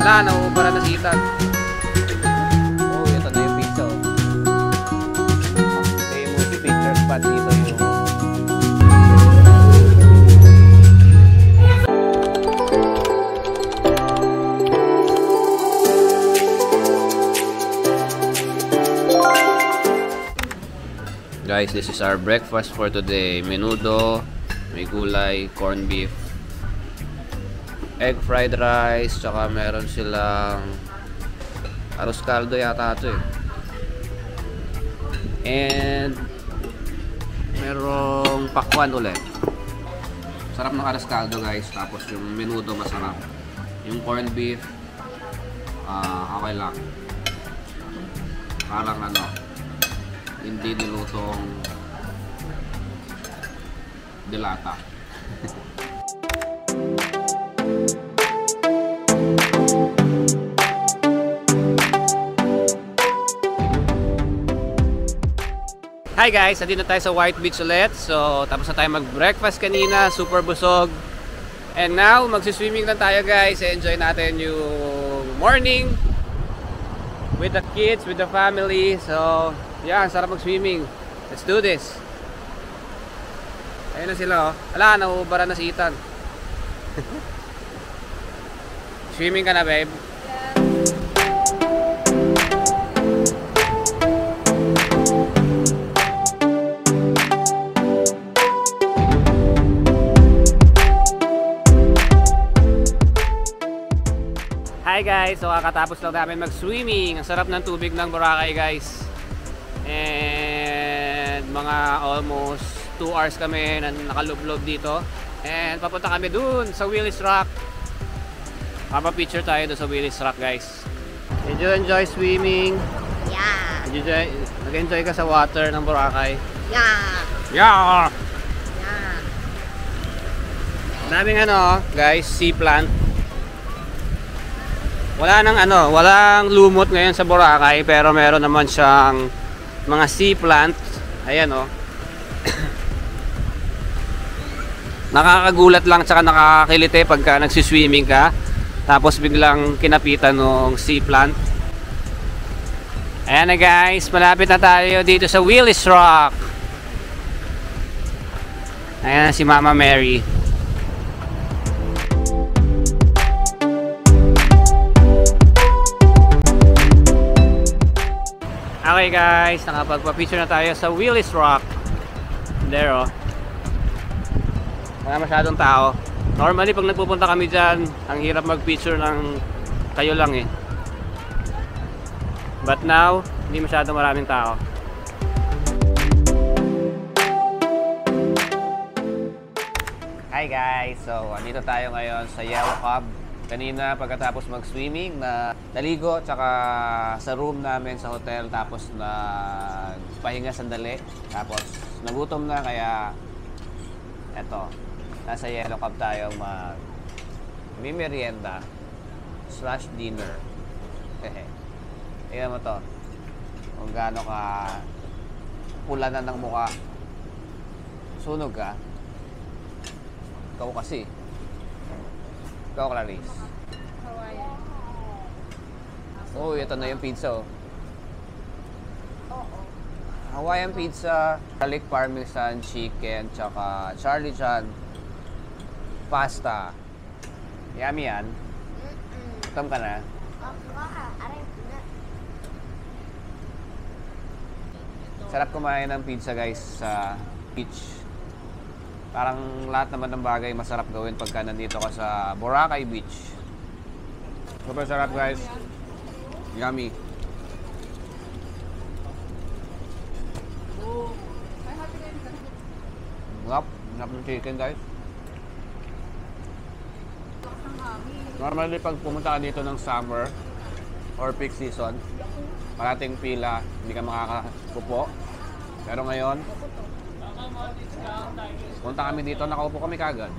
Wala, nauubara na si Ethan. Oh, ito na yung pizza. May multi-picture spot dito yung... Guys, this is our breakfast for today. Menudo, may gulay, corned beef, egg fried rice, tsaka meron silang arroz caldo yata ito eh. And merong pakwan ulit. Sarap ng arroz caldo guys. Tapos yung menudo masarap. Yung corned beef, okay lang. Parang ano, hindi nilutong dilata. Hi guys, nandito tayo sa White Beach ulit. So, tapos na tayo mag-breakfast kanina, super busog. And now, magsiswimming lang tayo guys. Enjoy natin yung morning with the kids, with the family. So, yeah, sarap mag-swimming. Let's do this. Ayun na sila oh. Ala, nauubara na si Ethan. Swimming ka na, babe? Hi guys, so kakatapos lang namin mag-swimming. Ang sarap ng tubig ng Boracay guys. And mga almost 2 hours kami na nakalublob dito. And papunta kami dun sa Willis Rock. Papa-picture tayo dun sa Willis Rock guys. Did you enjoy swimming? Yeah. Nag-enjoy ka sa water ng Boracay? Yeah. Yeah! Yeah. Daming ano guys, sea plant. Walang lumot ngayon sa Boracay, pero meron naman siyang mga sea plant. Ayan oh. Nakakagulat lang tsaka nakakakiliti pagka nagsiswimming ka tapos biglang kinapitan ng sea plant. Ayan na guys, malapit na tayo dito sa Willis Rock. Ayan si Mama Mary. Okay guys, nakapagpa-picture na tayo sa Willis Rock. There oh. Wala masyadong tao. Normally pag nagpupunta kami dyan, ang hirap mag-picture ng kayo lang eh. But now, hindi masyadong maraming tao. Hi guys, so andito tayo ngayon sa Yellow Cub. Kanina pagkatapos mag-swimming na naligo tsaka sa room namin sa hotel, tapos nagpahinga sandali, tapos nagutom na kaya eto, nasa Yellow Cub tayo mag-merienda / dinner. Tingnan mo to kung gaano ka pula na ng mukha. Sunog ka. Ikaw kasi. Ikaw, Clarice. Hawaiian. Oh, ito na yung pizza oh. Oo. Hawaiian pizza, garlic parmesan chicken, tsaka Charlie Chan pasta. Yummy yan. Gutom ka na? Sarap kumain ng pizza guys sa beach. Parang lahat naman ng bagay masarap gawin pagka nandito ka sa Boracay Beach. Super sarap guys. Yummy. Ngap ng chicken guys. Normally pag pumunta ka dito ng summer or peak season, parating pila, hindi ka makakapupo. Pero ngayon, punta kami dito, nakaupo kami kagad.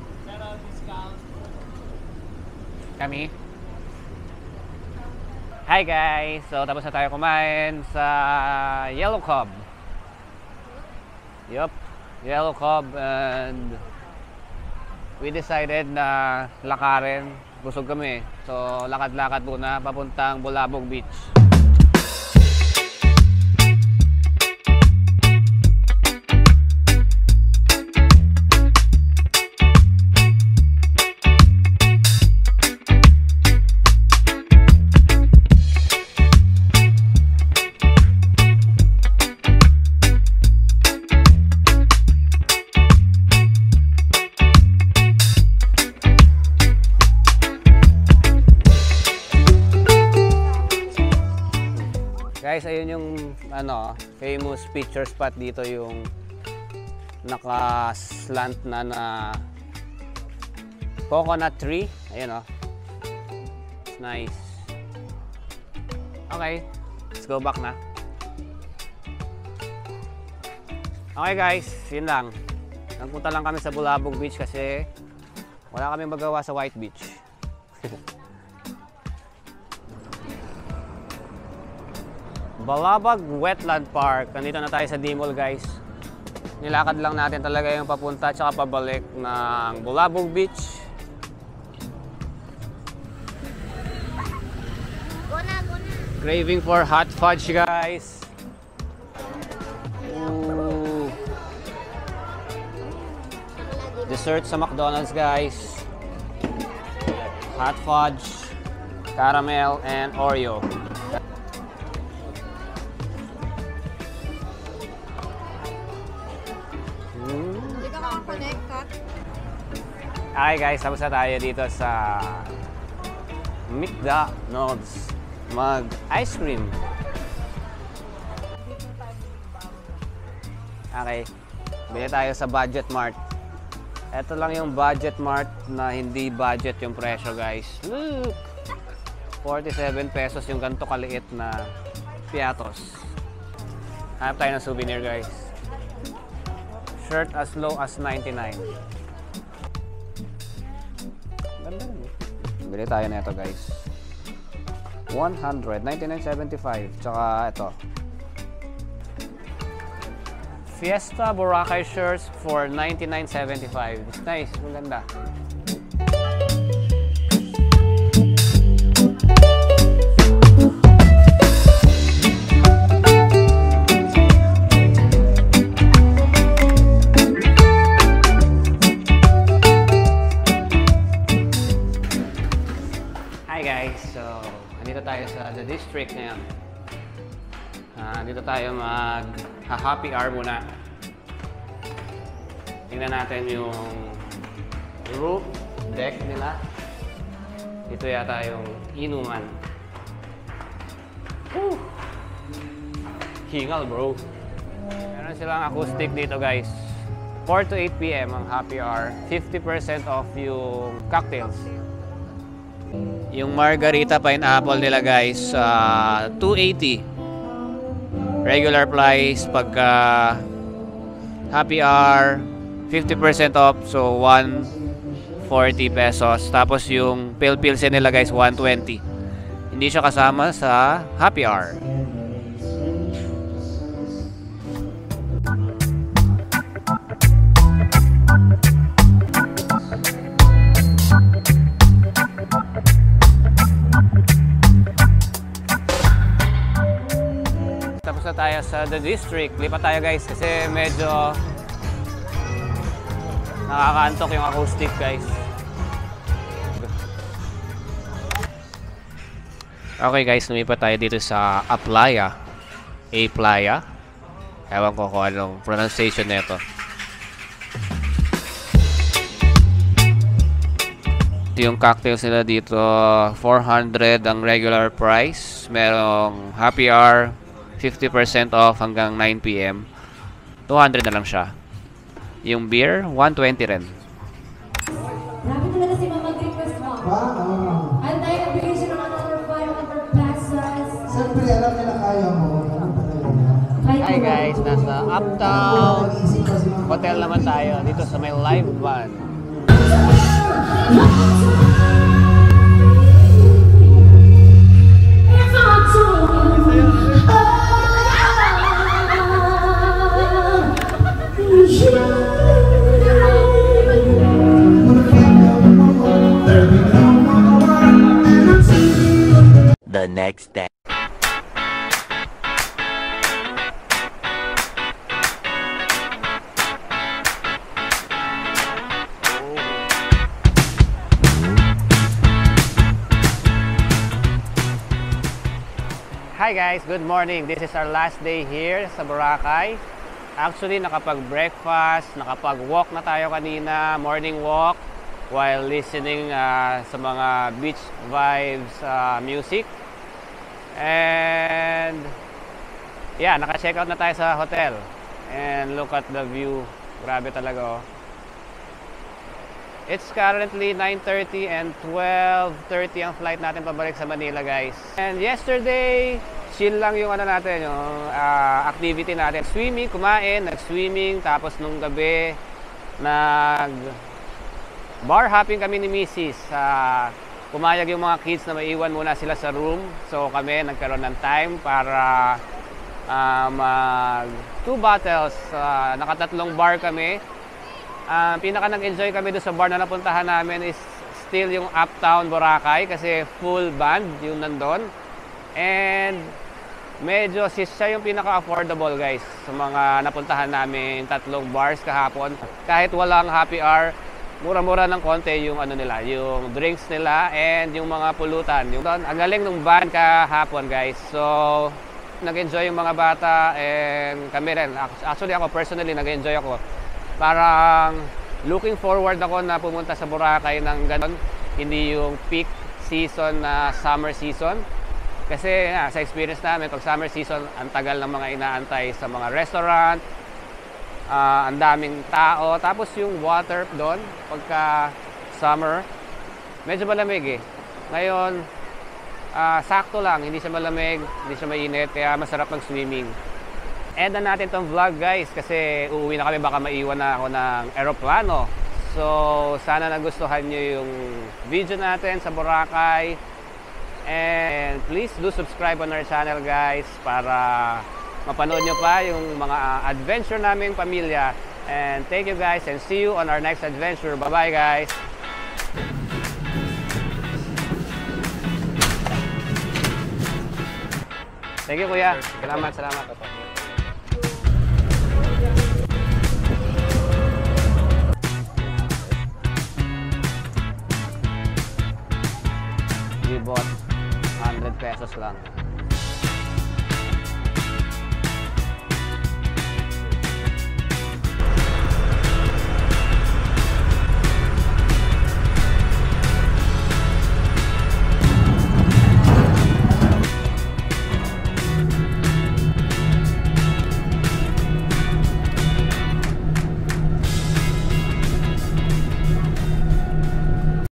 Kami. Hi guys! So tapos na tayo kumain sa Yellow Cub. Yup, Yellow Cub, and we decided na lakarin. Busog kami. So, lakad-lakad muna papuntang Bulabog Beach. Guys, ayun yung famous picture spot dito, yung naka-slant na coconut tree. Ayun it's nice. Okay, let's go back na. Okay guys, yun lang. Nagpunta lang kami sa Bulabog Beach kasi wala kaming magawa sa White Beach. Balabag Wetland Park. Nandito na tayo sa D-Mall guys. Nilakad lang natin talaga yung papunta at pabalik ng Bulabog Beach. Go na. Craving for hot fudge guys. Ooh. Dessert sa McDonald's guys. Hot fudge, caramel, and Oreo. Hi guys, tapos na tayo dito sa McDonald's mag-ice cream. Okay, bili tayo sa Budget Mart. Ito lang yung Budget Mart na hindi budget yung presyo guys. Look! 47 pesos yung ganito kaliit na piatos. Hanap tayo ng souvenir guys. Shirt as low as 99. Bili tayo na ito guys. 199.75. Tsaka ito. Fiesta Boracay shirts for 99.75. It's nice. Maganda. Tayo sa The District ngayon. Dito tayo mag-happy hour muna. Tingnan natin yung roof deck nila. Ito yata yung inuman. Woo! Hingal bro. Meron silang acoustic dito guys. 4 to 8 p.m. ang happy hour. 50% off yung cocktails. Yung margarita pineapple nila guys, 280. Regular price pagka happy hour, 50% off, so 140 pesos. Tapos yung Pilsen nila guys, 120. Hindi siya kasama sa happy hour. Tayo sa The District. Lipat tayo guys kasi medyo nakakaantok yung acoustic guys. Okay guys, lumipat tayo dito sa A-Playa. A-Playa. Ewan ko kung anong pronunciation nito. Yung cocktails nila dito, 400 ang regular price. Merong happy hour, 50% off hanggang 9 p.m. 200 na lang siya. Yung beer, 120 rin. Grabe talaga si Mama request mo. Wow. At tayo nagbigay siya ng another 500 pesos. Siyempre, alam nila kaya mo. Hi guys, nasa Uptown Hotel naman tayo. Dito sa may live band. next day. Hi guys, good morning. This is our last day here sa Boracay. Actually, nakapag-breakfast, nakapag-walk na tayo kanina, morning walk, while listening sa mga beach vibes music. And yeah, naka-check out na tayo sa hotel. And look at the view. Grabe talaga oh. It's currently 9:30 and 12:30 ang flight natin pabalik sa Manila, guys. And yesterday, chill lang yung natin, yung activity natin. Swimming, kumain, nag-swimming, tapos nung gabi, bar hopping kami ni Mrs. Pumayag yung mga kids na maiwan muna sila sa room. So kami nagkaroon ng time para mag 2 bottles. Nakatatlong bar kami. Pinaka nag-enjoy kami doon sa bar na napuntahan namin is still yung Uptown Boracay kasi full band yung nandun. And medyo siya yung pinaka-affordable, guys, sa mga napuntahan namin tatlong bars kahapon. Kahit walang happy hour, mura-mura ng konti yung nila, yung drinks nila and yung mga pulutan. Ang galing ng band kahapon, guys. So nag-enjoy yung mga bata and kami rin. Actually ako personally nag-enjoy ako. Parang looking forward ako na pumunta sa Boracay ng ganon, hindi yung peak season na summer season. Kasi sa experience namin, pag summer season, ang tagal ng mga inaantay sa mga restaurant, ang daming tao. Tapos yung water doon, pagka summer, medyo malamig eh. Ngayon, sakto lang, hindi siya malamig, hindi siya mainit, kaya masarap mag-swimming. End na natin tong vlog, guys, kasi uuwi na kami, baka maiwan na ako ng eroplano. So sana nagustuhan nyo yung video natin sa Boracay, and please do subscribe on our channel, guys, para mapanood nyo pa yung mga adventure naming pamilya. And thank you, guys, and see you on our next adventure. Bye bye, guys. Thank you, kuya. Salamat. We bought 100 pesos lang.